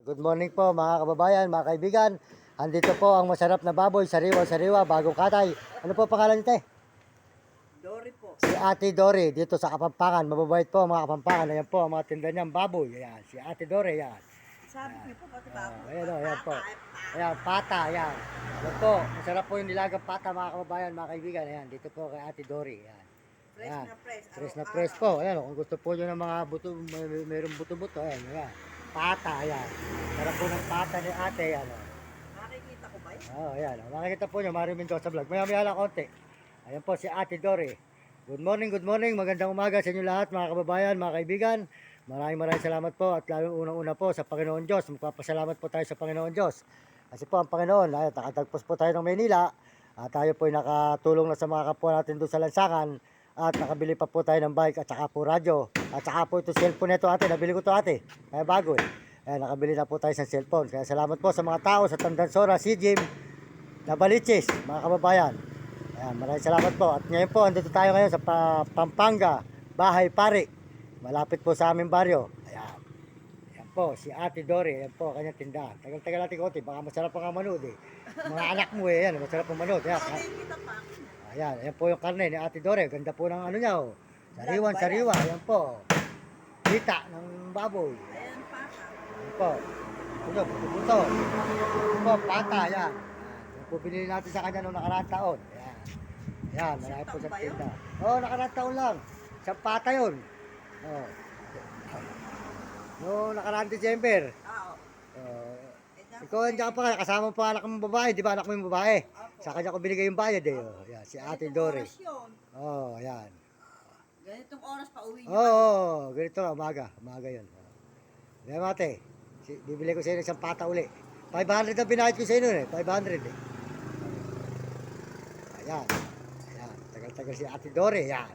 Good morning po mga kababayan, mga kaibigan. Andito po ang masarap na baboy, sariwa-sariwa, bagong katay. Ano po pangalan nito? Dory po. Si Ate Dory dito sa Kapampangan. Mababait po mga Kapampangan. Ayan po ang mga tinda niyang baboy. Ayan, si Ate Dory, ayan. Sabi ko po pati baboy. Ayan o, ayan po. Ayan, pata, ayan. Ayan po, masarap po yung nilagang pata mga kababayan, mga kaibigan. Ayan, dito po kay Ate Dory. Ayan. Fresh Ayan. na fresh. Fresh na fresh po. Ayan, kung gusto po nyo ng mga buto, mayroong buto-buto. Ayan, ayan. Pata, ayan. Sarap po ng pata ni ate, ayan. Nakikita ko ba yun? Ayan. Makikita po nyo, Mario Mendoza vlog. Maya-maya lang konti. Ayan po si Ate Dory. Good morning, good morning. Magandang umaga sa inyo lahat, mga kababayan, mga kaibigan. Maraming salamat po at lalo unang-una po sa Panginoon Diyos. Magpapasalamat po tayo sa Panginoon Diyos. Kasi po ang Panginoon, ay, nakatagpos po tayo ng Maynila. At tayo po ay nakatulong na sa mga kapwa natin doon sa lansangan. At nakabili pa po tayo ng bike at saka po radyo. At saka po ito cellphone nito ate. Nabili ko to ate. Kaya bago eh. Ayan, nakabili na po tayo ng cellphone. Kaya salamat po sa mga tao sa Tandansora, si Jim, Nabaliches, mga kababayan. Ayan, maraming salamat po. At ngayon po, andito tayo ngayon sa Pampanga, Bahay Pare. Malapit po sa aming baryo. Ayan. Ayan po, si Ate Dory. Ayan po, kanyang tindahan. Tagal-tagal natin konti. Baka masarap pa nga manood eh. Mga anak mo eh. Ayan, masarap pa manood. Ayan. Nakikita pa. Ayan, ayan po yung karne ni Ate Dory. Ganda po ng ano niya oh. Sariwan-sariwa. Ayan po. Kita ng baboy. Ayan pata. Ayan po. Ito, buto. Ito po, pata. Ayan. Ayan po binili natin sa kanya noong nakaraang taon. Ayan. Ayan, marami po sa tinda. Oo, nakaraang taon lang. Isang pata yun. Oo. Noong nakaraang December. Oo. Ikaw nandiyan pa kaya kasama pa anak mong babae, di ba anak mo yung babae? Sa kanya ko binigay yung bayad eh. Oh. Yan, si Ate Dory. Oh, yan. Ganitong oras pa uwi niyo. Oo, ganito na, umaga. Umaga yun. Yan mate, bibili ko sa inyo isang pata uli. 500 ang binayad ko sa inyo eh, 500 eh. Ayan. Ayan, tagal-tagal si Ate Dory, yan.